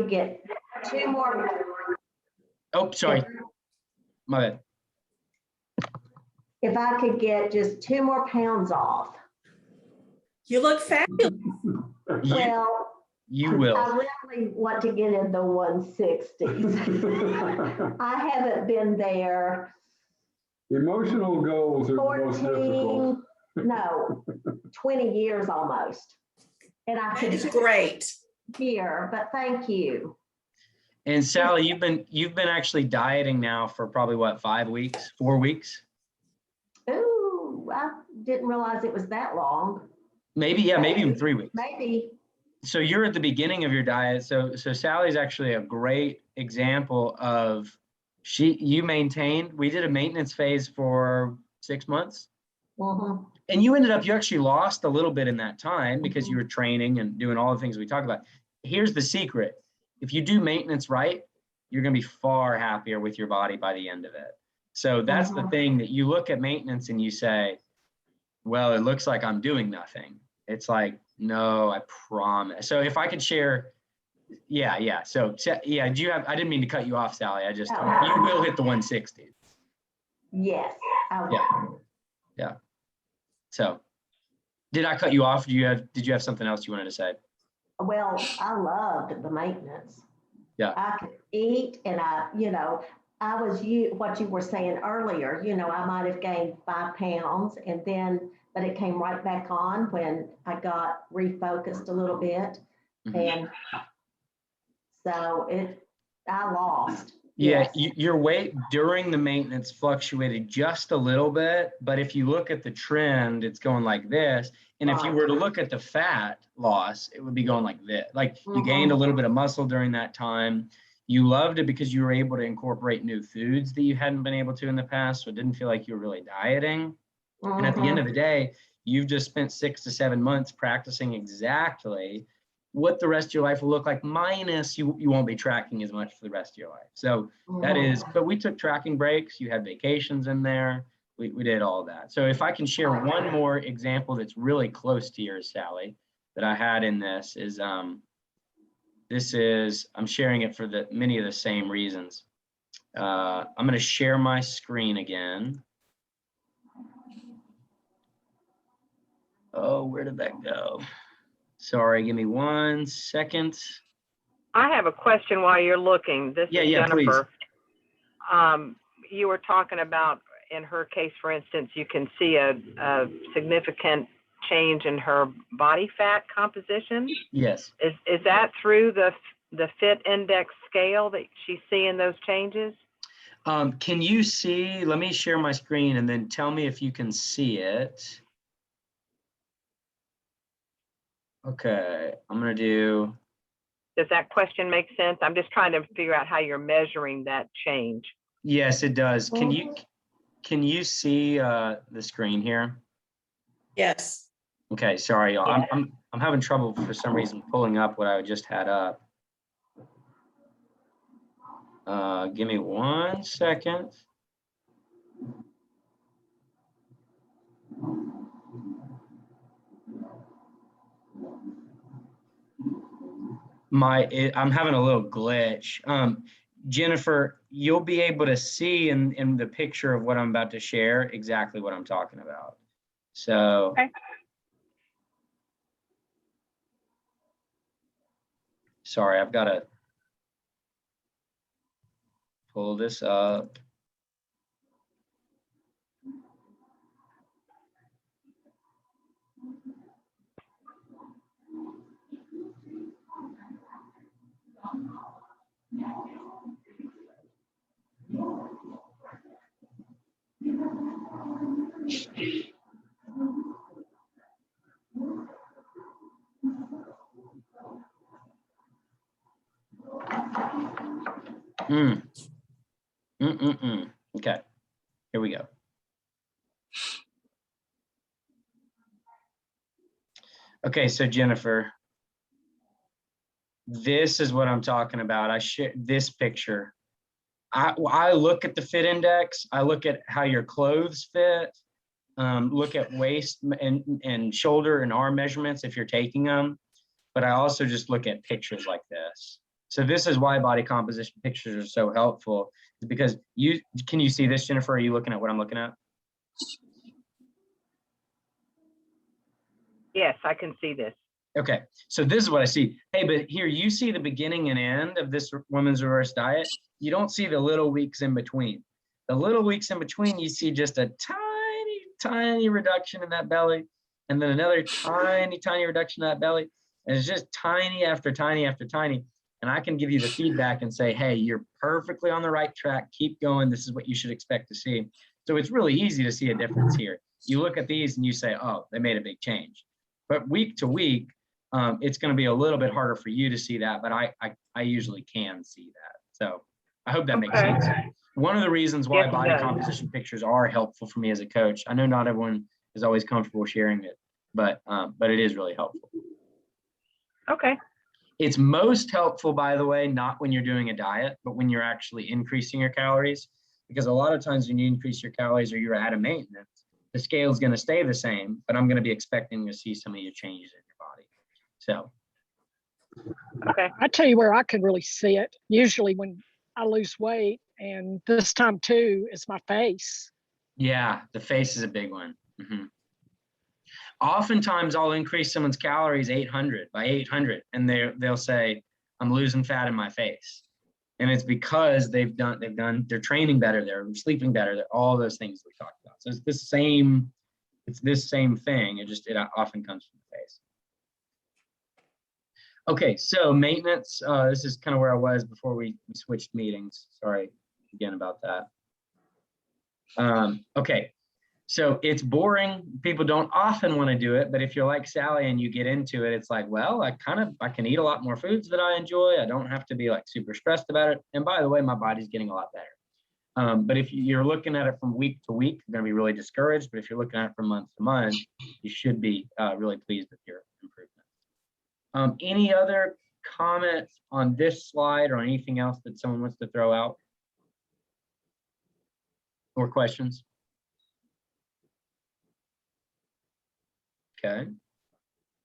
get 2 more. Oh, sorry. My bad. If I could get just 2 more pounds off. You look fabulous. Well, You will. I really want to get in the 160s. I haven't been there. Emotional goals are the most 14, difficult. no, 20 years almost. And I That could is great. hear, but thank you. And Sally, you've been actually dieting now for probably what, 4 weeks? Ooh, I didn't realize it was that long. Maybe, yeah, maybe even 3 weeks. Maybe. So you're at the beginning of your diet. So Sally's actually a great example of you maintained. We did a maintenance phase for 6 months. Mhm. And you actually lost a little bit in that time because you were training and doing all the things we talked about. Here's the secret. If you do maintenance right, you're going to be far happier with your body by the end of it. So that's the thing, that you look at maintenance and you say, well, it looks like I'm doing nothing. It's like, no, I promise. So if I could share, yeah. So yeah, I didn't mean to cut you off, Sally. You will hit the 160. Yes, I will. Yeah. So did I cut you off? Did you have something else you wanted to say? Well, I loved the maintenance. Yeah. I could eat, and I was what you were saying earlier, I might have gained 5 pounds but it came right back on when I got refocused a little bit. Mm-hmm. And so I lost. Yeah, Yes. your weight during the maintenance fluctuated just a little bit, but if you look at the trend, it's going like this. And if you were to look at the fat loss, it would be going like this. Like you gained a little bit of muscle during that time. You loved it because you were able to incorporate new foods that you hadn't been able to in the past. So it didn't feel like you were really dieting. And at the end of the day, you've just spent 6 to 7 months practicing exactly what the rest of your life will look like, minus you won't be tracking as much for the rest of your life. So that is, but we took tracking breaks. You had vacations in there. We did all that. So if I can share one more example that's really close to yours, Sally, that I had in this is, I'm sharing it for many of the same reasons. I'm going to share my screen again. Oh, where did that go? Sorry, give me 1 second. I have a question while you're looking. This is Jennifer. Please. You were talking about, in her case, for instance, you can see a significant change in her body fat composition. Yes. Is that through the Fit Index scale that she's seeing those changes? Can you see? Let me share my screen and then tell me if you can see it. Okay, I'm gonna do. Does that question make sense? I'm just trying to figure out how you're measuring that change. Yes, it does. Can you see the screen here? Yes. Okay, sorry, y'all. I'm having trouble for some reason pulling up what I just had up. Give me 1 second. I'm having a little glitch. Jennifer, you'll be able to see in the picture of what I'm about to share exactly what I'm talking about. So, okay. Sorry, I've got to pull this up. Okay, here we go. Okay, so Jennifer, this is what I'm talking about. I share this picture. I look at the Fit Index. I look at how your clothes fit. Look at waist and shoulder and arm measurements if you're taking them. But I also just look at pictures like this. So this is why body composition pictures are so helpful, is because can you see this, Jennifer? Are you looking at what I'm looking at? Yes, I can see this. Okay, so this is what I see. Hey, but here you see the beginning and end of this woman's reverse diet. You don't see the little weeks in between. The little weeks in between, you see just a tiny, tiny reduction in that belly, and then another tiny, tiny reduction in that belly. And it's just tiny after tiny after tiny. And I can give you the feedback and say, hey, you're perfectly on the right track. Keep going. This is what you should expect to see. So it's really easy to see a difference here. You look at these and you say, oh, they made a big change. But week to week, it's going to be a little bit harder for you to see that, but I usually can see that. So I hope that makes sense. One of the reasons why Yes, it body does. composition pictures are helpful for me as a coach. I know not everyone is always comfortable sharing it, but it is really helpful. Okay. It's most helpful, by the way, not when you're doing a diet, but when you're actually increasing your calories, because a lot of times when you increase your calories or you're at a maintenance, the scale is going to stay the same, but I'm going to be expecting to see some of your changes in your body. So. Okay. I tell you where I could really see it. Usually when I lose weight, and this time too, is my face. Yeah, the face is a big one. Oftentimes I'll increase someone's calories 800 by 800, and they'll say, I'm losing fat in my face. And it's because they're training better, they're sleeping better, they're all those things we talked about. So it's this same thing. It often comes from the face. Okay, so maintenance, this is kind of where I was before we switched meetings. Sorry again about that. Okay, so it's boring. People don't often want to do it, but if you're like Sally and you get into it, it's like, well, I can eat a lot more foods that I enjoy. I don't have to be like super stressed about it. And by the way, my body's getting a lot better. But if you're looking at it from week to week, you're going to be really discouraged. But if you're looking at it from month to month, you should be really pleased with your improvement. Any other comments on this slide or anything else that someone wants to throw out? Or questions? Okay,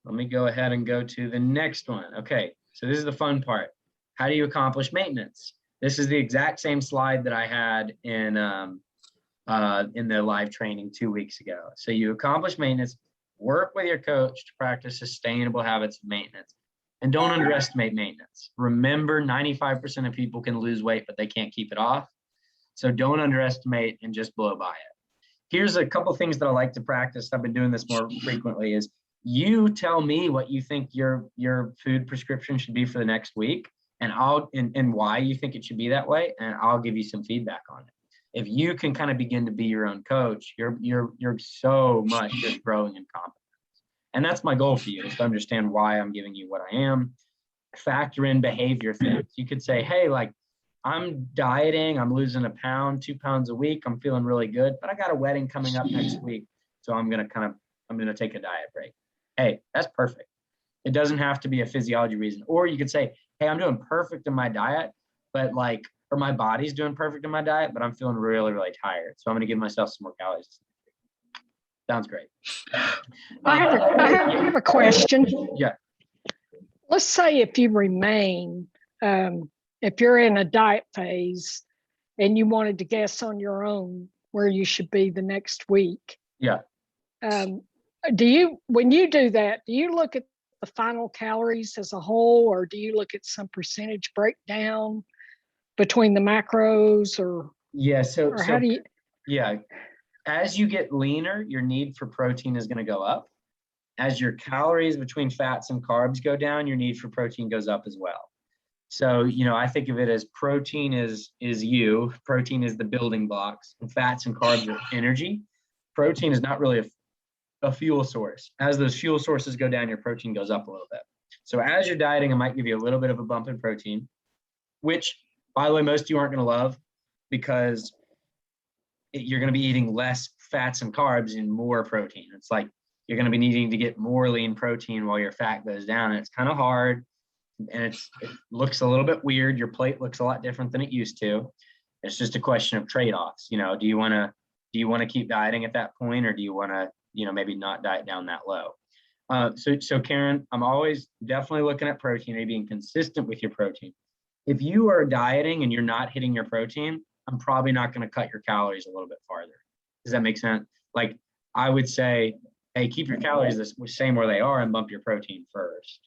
let me go ahead and go to the next one. Okay, so this is the fun part. How do you accomplish maintenance? This is the exact same slide that I had in the live training 2 weeks ago. So you accomplish maintenance, work with your coach to practice sustainable habits of maintenance. And don't underestimate maintenance. Remember, 95% of people can lose weight, but they can't keep it off. So don't underestimate and just blow by it. Here's a couple things that I like to practice. I've been doing this more frequently is you tell me what you think your food prescription should be for the next week and why you think it should be that way. And I'll give you some feedback on it. If you can kind of begin to be your own coach, you're so much just growing in confidence. And that's my goal for you, is to understand why I'm giving you what I am. Factor in behavior things. You could say, hey, like, I'm dieting, I'm losing 1 pound, 2 pounds a week, I'm feeling really good, but I got a wedding coming up next week, so I'm gonna take a diet break. Hey, that's perfect. It doesn't have to be a physiology reason. Or you could say, hey, I'm doing perfect in my diet, but or my body's doing perfect in my diet, but I'm feeling really, really tired, so I'm gonna give myself some more calories. Sounds great. I have a question. Yeah. Let's say if you remain, if you're in a diet phase and you wanted to guess on your own where you should be the next week. Yeah. When you do that, do you look at the final calories as a whole, or do you look at some percentage breakdown between the macros, or? Yeah. So how do you? Yeah. As you get leaner, your need for protein is going to go up. As your calories between fats and carbs go down, your need for protein goes up as well. So, I think of it as protein is you, protein is the building blocks, and fats and carbs are energy. Protein is not really a fuel source. As those fuel sources go down, your protein goes up a little bit. So as you're dieting, it might give you a little bit of a bump in protein, which, by the way, most of you aren't going to love, because you're going to be eating less fats and carbs and more protein. It's like you're going to be needing to get more lean protein while your fat goes down. And it's kind of hard. And it looks a little bit weird. Your plate looks a lot different than it used to. It's just a question of trade-offs. Do you want to keep dieting at that point, or do you want to, maybe not diet down that low? So Karen, I'm always definitely looking at protein. Are you being consistent with your protein? If you are dieting and you're not hitting your protein, I'm probably not going to cut your calories a little bit farther. Does that make sense? Like I would say, hey, keep your calories the same where they are and bump your protein first.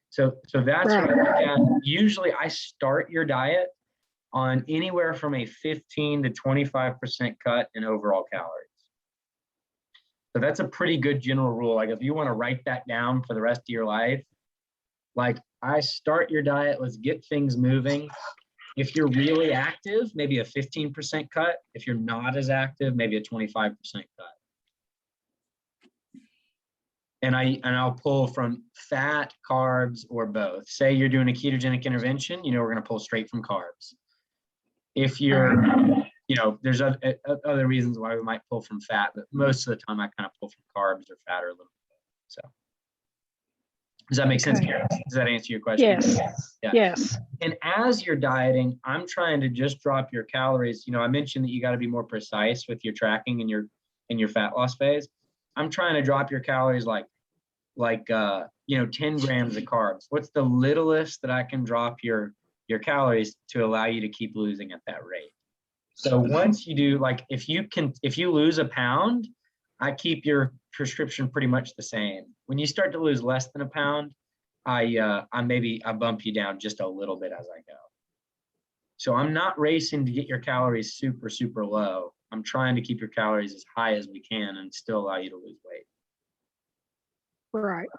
So that's what I look at. Usually I start your diet on anywhere from a 15 to 25% cut in overall calories. So that's a pretty good general rule. Like if you want to write that down for the rest of your life, like I start your diet, let's get things moving. If you're really active, maybe a 15% cut. If you're not as active, maybe a 25% cut. And I'll pull from fat, carbs, or both. Say you're doing a ketogenic intervention, we're going to pull straight from carbs. If you're, there's other reasons why we might pull from fat, but most of the time I kind of pull from carbs or fat or a little bit. So does that make sense, Karen? Does that answer your question? Yes. Yeah. Yes. And as you're dieting, I'm trying to just drop your calories. I mentioned that you got to be more precise with your tracking in your fat loss phase. I'm trying to drop your calories like 10 grams of carbs. What's the littlest that I can drop your calories to allow you to keep losing at that rate? So once you do, like if you lose a pound, I keep your prescription pretty much the same. When you start to lose less than a pound, I bump you down just a little bit as I go. So I'm not racing to get your calories super, super low. I'm trying to keep your calories as high as we can and still allow you to lose weight. Right.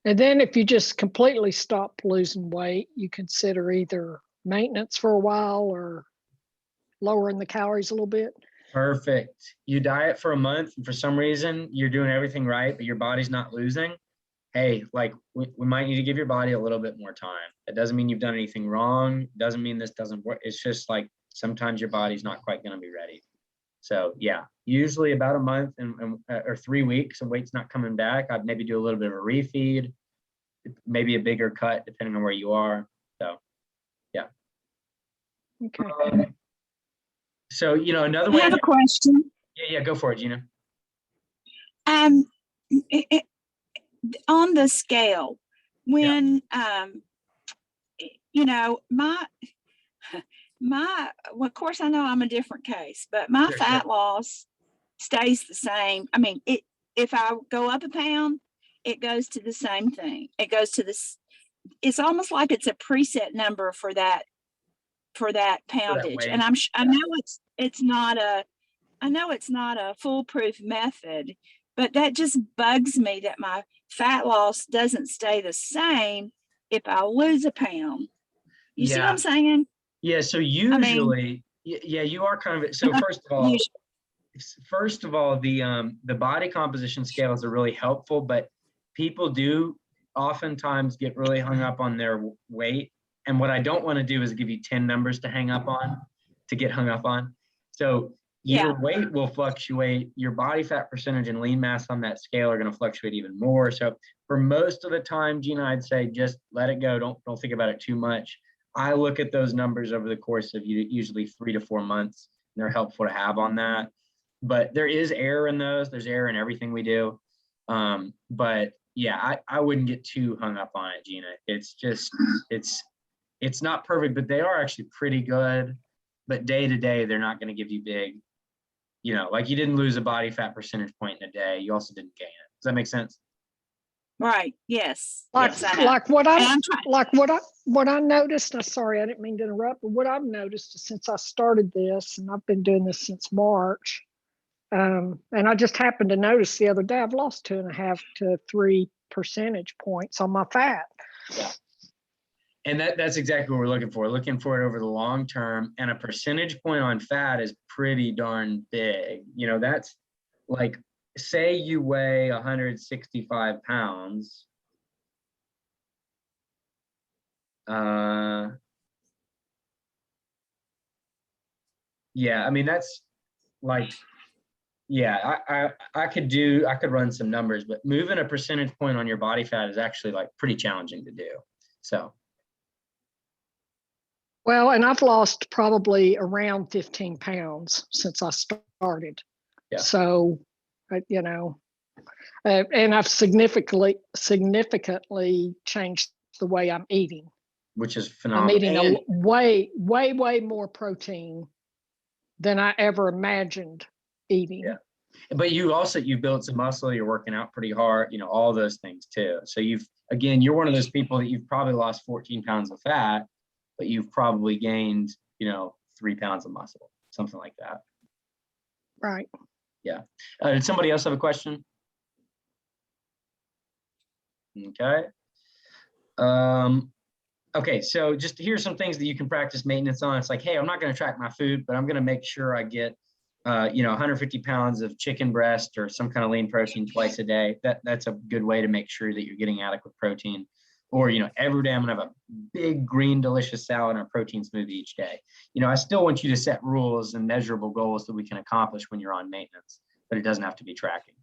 And then if you just completely stop losing weight, you consider either maintenance for a while or lowering the calories a little bit. Perfect. You diet for a month and for some reason you're doing everything right, but your body's not losing. Hey, like we might need to give your body a little bit more time. It doesn't mean you've done anything wrong. It doesn't mean this doesn't work. It's just like sometimes your body's not quite going to be ready. So yeah, usually about a month or 3 weeks, and weight's not coming back. I'd maybe do a little bit of a refeed, maybe a bigger cut depending on where you are. So yeah. Okay. So another I way. have a question. Yeah, go for it, Gina. Um, on the scale, when well, of course I know I'm a different case, but my fat loss stays the same. I mean, if I go up a pound, it goes to the same thing. It goes to this. It's almost like it's a preset number for that poundage. And I know it's not a foolproof method, but that just bugs me that my fat loss doesn't stay the same if I lose a pound. You see what I'm saying? Yeah. So usually, you are kind of. So first of all, the body composition scales are really helpful, but people do oftentimes get really hung up on their weight. And what I don't want to do is give you 10 numbers to get hung up on. So your weight will fluctuate. Your body fat percentage and lean mass on that scale are going to fluctuate even more. So for most of the time, Gina, I'd say just let it go. Don't think about it too much. I look at those numbers over the course of usually 3 to 4 months. And they're helpful to have on that. But there is error in those. There's error in everything we do. But yeah, I wouldn't get too hung up on it, Gina. It's just, it's not perfect, but they are actually pretty good. But day to day, they're not going to give you big, like you didn't lose a body fat percentage point in a day. You also didn't gain it. Does that make sense? Right. Yes. Like what I noticed, I'm sorry, I didn't mean to interrupt, but what I've noticed since I started this, and I've been doing this since March, and I just happened to notice the other day, I've lost 2.5 to 3 percentage points on my fat. Yeah. And that's exactly what we're looking for. Looking for it over the long term, and a percentage point on fat is pretty darn big. That's like, say you weigh 165 pounds. I mean, that's like, I could run some numbers, but moving a percentage point on your body fat is actually like pretty challenging to do. So. Well, and I've lost probably around 15 pounds since I started. Yeah. So, and I've significantly changed the way I'm eating. which is I'm phenomenal. eating And- a way, way, way more protein than I ever imagined eating. Yeah. But you built some muscle, you're working out pretty hard, all those things too. So you're one of those people that you've probably lost 14 pounds of fat, but you've probably gained, 3 pounds of muscle, something like that. Right. Yeah. Did somebody else have a question? Okay. Okay, so just here's some things that you can practice maintenance on. It's like, hey, I'm not going to track my food, but I'm going to make sure I get 150 pounds of chicken breast or some kind of lean protein twice a day. That's a good way to make sure that you're getting adequate protein. Or, every day I'm gonna have a big green delicious salad and a protein smoothie each day. I still want you to set rules and measurable goals that we can accomplish when you're on maintenance, but it doesn't have to be tracking.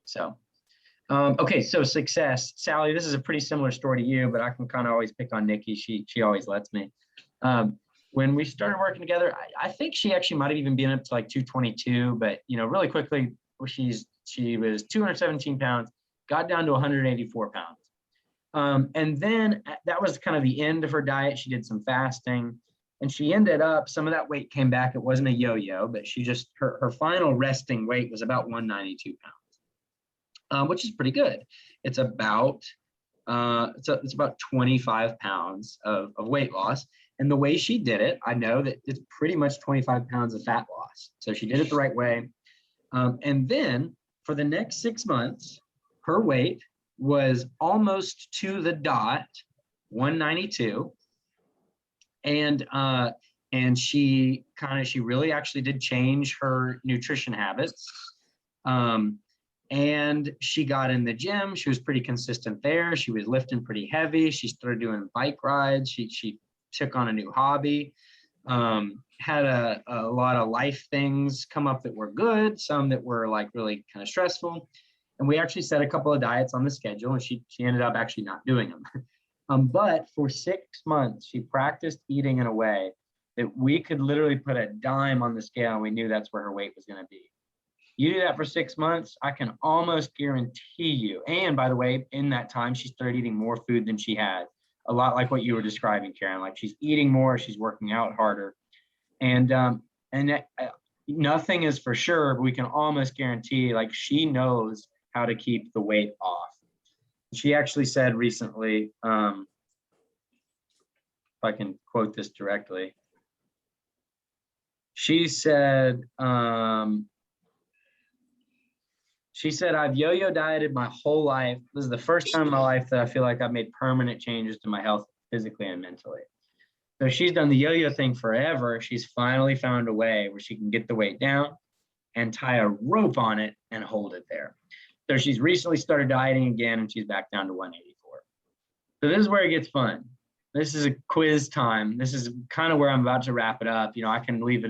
So, okay, so success. Sally, this is a pretty similar story to you, but I can kind of always pick on Nikki. She always lets me. When we started working together, I think she actually might have even been up to like 222, but really quickly, she was 217 pounds, got down to 184 pounds. And then that was kind of the end of her diet. She did some fasting and she ended up, some of that weight came back. It wasn't a yo-yo, but her final resting weight was about 192 pounds, which is pretty good. It's about 25 pounds of weight loss. And the way she did it, I know that it's pretty much 25 pounds of fat loss. So she did it the right way. And then for the next 6 months, her weight was almost to the dot 192. And she really actually did change her nutrition habits. And she got in the gym. She was pretty consistent there. She was lifting pretty heavy. She started doing bike rides. She took on a new hobby, had a lot of life things come up that were good, some that were like really kind of stressful. And we actually set a couple of diets on the schedule and she ended up actually not doing them. But for 6 months, she practiced eating in a way that we could literally put a dime on the scale and we knew that's where her weight was going to be. You do that for 6 months, I can almost guarantee you. And by the way, in that time, she started eating more food than she had. A lot like what you were describing, Karen. Like she's eating more, she's working out harder, and nothing is for sure, but we can almost guarantee like she knows how to keep the weight off. She actually said recently, if I can quote this directly, she said, I've yo-yo dieted my whole life. This is the first time in my life that I feel like I've made permanent changes to my health physically and mentally. So she's done the yo-yo thing forever. She's finally found a way where she can get the weight down and tie a rope on it and hold it there. So she's recently started dieting again and she's back down to 184. So this is where it gets fun. This is a quiz time. This is kind of where I'm about to wrap it up. I can leave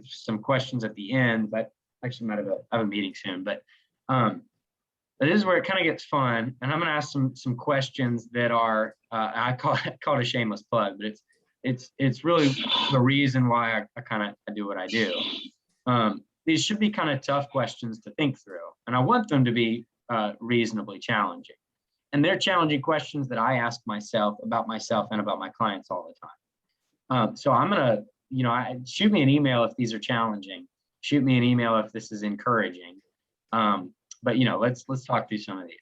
some questions at the end, but actually I have a meeting soon, but this is where it kind of gets fun, and I'm going to ask some questions that are I call it a shameless plug, but it's really the reason why I do what I do. These should be kind of tough questions to think through, and I want them to be reasonably challenging. And they're challenging questions that I ask myself and about my clients all the time. So I'm going to, shoot me an email if these are challenging. Shoot me an email if this is encouraging. But let's talk through some of these.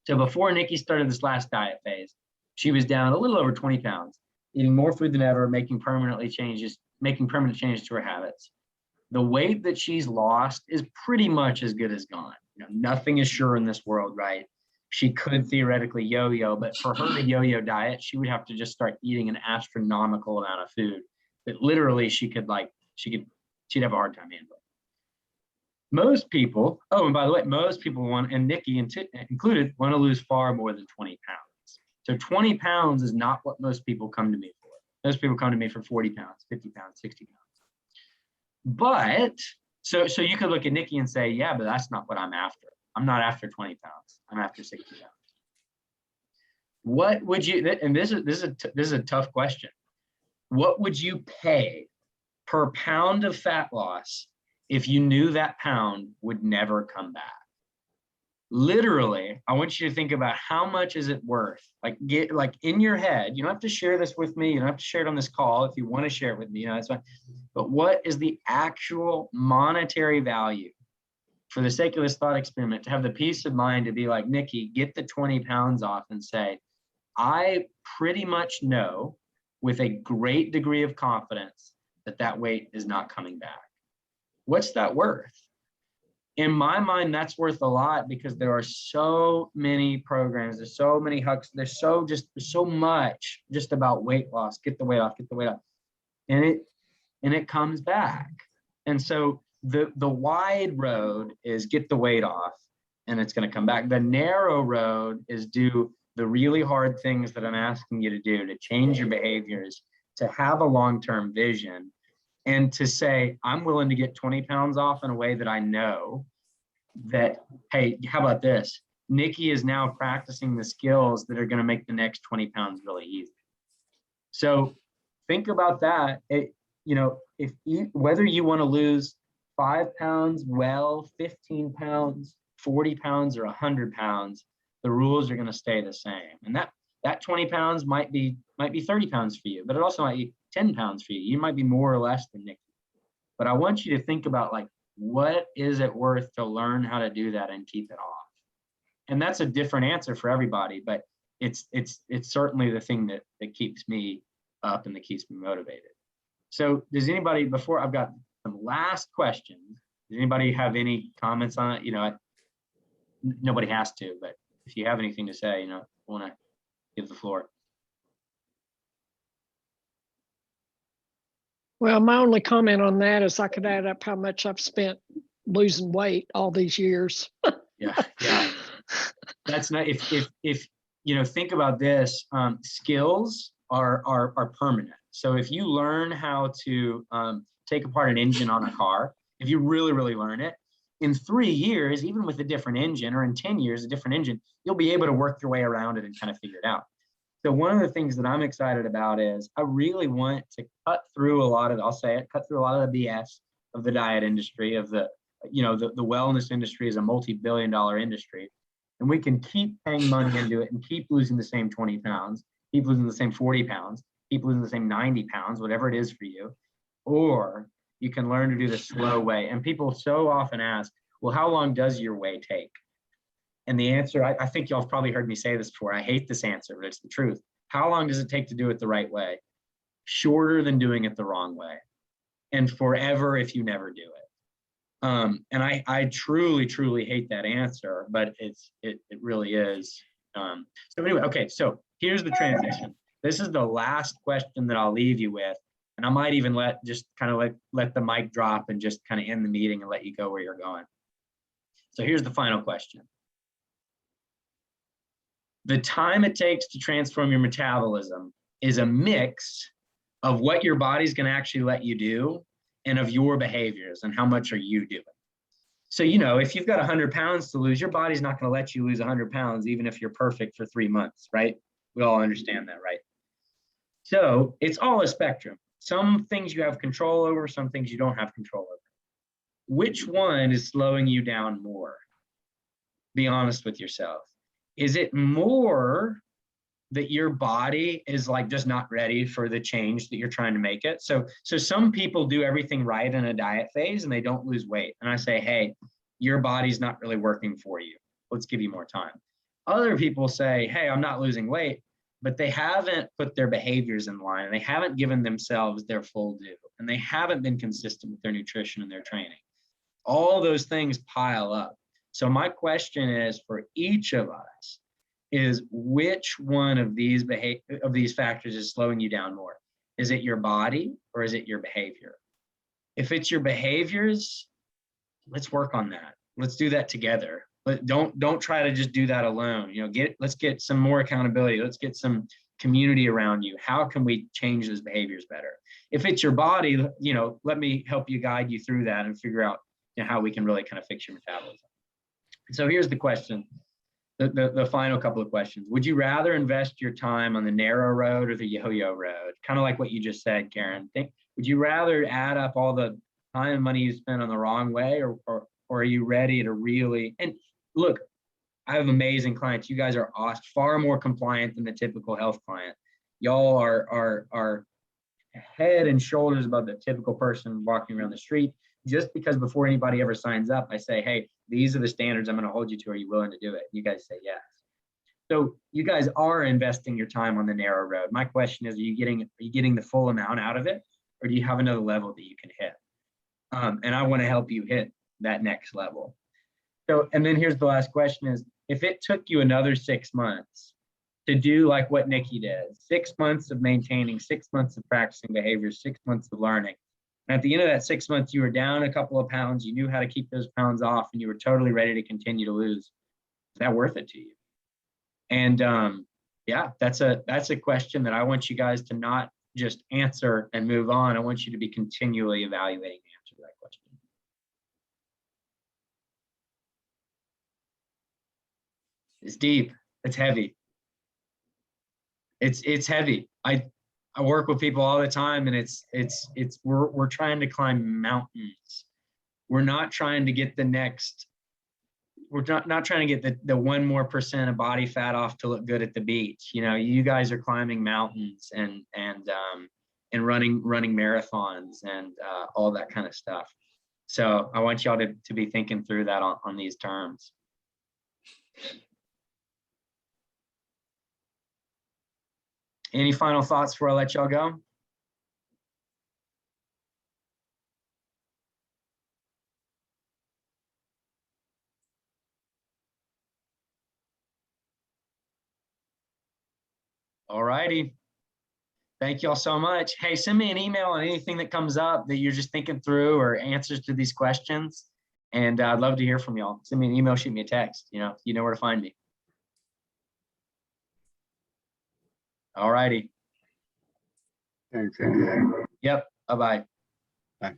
So before Nikki started this last diet phase, she was down a little over 20 pounds, eating more food than ever, making permanent changes to her habits. The weight that she's lost is pretty much as good as gone. Nothing is sure in this world, right? She could theoretically yo-yo, but for her to yo-yo diet, she would have to just start eating an astronomical amount of food that literally she'd have a hard time handling. Most people, and by the way, most people want, and Nikki included, want to lose far more than 20 pounds. So 20 pounds is not what most people come to me for. Most people come to me for 40 pounds, 50 pounds, 60 pounds. But, so you could look at Nikki and say, yeah, but that's not what I'm after. I'm not after 20 pounds. I'm after 60 pounds. What would you, and this is a tough question. What would you pay per pound of fat loss if you knew that pound would never come back? literally, I want you to think about how much is it worth? Like get like in your head, you don't have to share this with me. You don't have to share it on this call. If you want to share it with me, that's fine. But what is the actual monetary value for the sake of this thought experiment to have the peace of mind to be like, Nikki, get the 20 pounds off and say, I pretty much know with a great degree of confidence that that weight is not coming back. What's that worth? In my mind, that's worth a lot because there are so many programs, there's so many hooks, there's so much just about weight loss, get the weight off, and it comes back. And so the wide road is get the weight off and it's going to come back. The narrow road is do the really hard things that I'm asking you to do, to change your behaviors, to have a long-term vision, and to say, I'm willing to get 20 pounds off in a way that I know that, hey, how about this? Nikki is now practicing the skills that are going to make the next 20 pounds really easy. So think about that. Whether you want to lose 5 pounds, 15 pounds, 40 pounds, or 100 pounds, the rules are going to stay the same. And that 20 pounds might be 30 pounds for you, but it also might be 10 pounds for you. You might be more or less than Nikki. But I want you to think about, like, what is it worth to learn how to do that and keep it off? And that's a different answer for everybody, but it's certainly the thing that keeps me up and that keeps me motivated. So does anybody, before I've got some last questions, does anybody have any comments on it? Nobody has to, but if you have anything to say, I want to give the floor. Well, my only comment on that is I could add up how much I've spent losing weight all these years. Yeah. That's not, if think about this, skills are permanent. So if you learn how to take apart an engine on a car, if you really, really learn it, in 3 years, even with a different engine, or in 10 years, a different engine, you'll be able to work your way around it and kind of figure it out. So one of the things that I'm excited about is I really want to cut through a lot of the BS of the diet industry, of the wellness industry is a multi-billion-dollar industry. And we can keep paying money into it and keep losing the same 20 pounds, keep losing the same 40 pounds, keep losing the same 90 pounds, whatever it is for you. Or you can learn to do the slow way. And people so often ask, well, how long does your way take? And the answer, I think y'all have probably heard me say this before. I hate this answer, but it's the truth. How long does it take to do it the right way? Shorter than doing it the wrong way. And forever if you never do it. And I truly, truly hate that answer, but it really is. So anyway, okay, so here's the transition. This is the last question that I'll leave you with. And I might even let the mic drop and just kind of end the meeting and let you go where you're going. So here's the final question. The time it takes to transform your metabolism is a mix of what your body's going to actually let you do and of your behaviors and how much are you doing. So, if you've got 100 pounds to lose, your body's not going to let you lose 100 pounds, even if you're perfect for 3 months, right? We all understand that, right? So it's all a spectrum. Some things you have control over, some things you don't have control over. Which one is slowing you down more? Be honest with yourself. Is it more that your body is just not ready for the change that you're trying to make it? So some people do everything right in a diet phase and they don't lose weight. And I say, hey, your body's not really working for you. Let's give you more time. Other people say, hey, I'm not losing weight, but they haven't put their behaviors in line and they haven't given themselves their full due and they haven't been consistent with their nutrition and their training. All those things pile up. So my question is for each of us is which one of these factors is slowing you down more? Is it your body or is it your behavior? If it's your behaviors, let's work on that. Let's do that together. But don't try to just do that alone. Let's get some more accountability. Let's get some community around you. How can we change those behaviors better? If it's your body, let me help you guide you through that and figure out how we can really kind of fix your metabolism. So here's the question, the final couple of questions. Would you rather invest your time on the narrow road or the yo-yo road? Kind of like what you just said, Karen. Would you rather add up all the time and money you spend on the wrong way, or are you ready to really, and look, I have amazing clients. You guys are awesome, far more compliant than the typical health client. Y'all are head and shoulders above the typical person walking around the street. Just because before anybody ever signs up, I say, hey, these are the standards I'm going to hold you to. Are you willing to do it? You guys say yes. So you guys are investing your time on the narrow road. My question is, are you getting the full amount out of it, or do you have another level that you can hit? And I want to help you hit that next level. So, and then here's the last question is, if it took you another 6 months to do like what Nikki did, 6 months of maintaining, 6 months of practicing behavior, 6 months of learning, and at the end of that 6 months, you were down a couple of pounds, you knew how to keep those pounds off, and you were totally ready to continue to lose, is that worth it to you? And yeah, that's a question that I want you guys to not just answer and move on. I want you to be continually evaluating the answer to that question. It's deep. It's heavy. It's heavy. I work with people all the time, and we're trying to climb mountains. We're not trying to get the next. We're not trying to get the 1% more of body fat off to look good at the beach. You know, you guys are climbing mountains and running marathons and all that kind of stuff. So I want y'all to be thinking through that on these terms. Any final thoughts before I let y'all go? All righty. Thank y'all so much. Hey, send me an email on anything that comes up that you're just thinking through or answers to these questions. And I'd love to hear from y'all. Send me an email, shoot me a text. You know where to find me. All righty. Thanks, Andy. Yep. Bye-bye. Bye.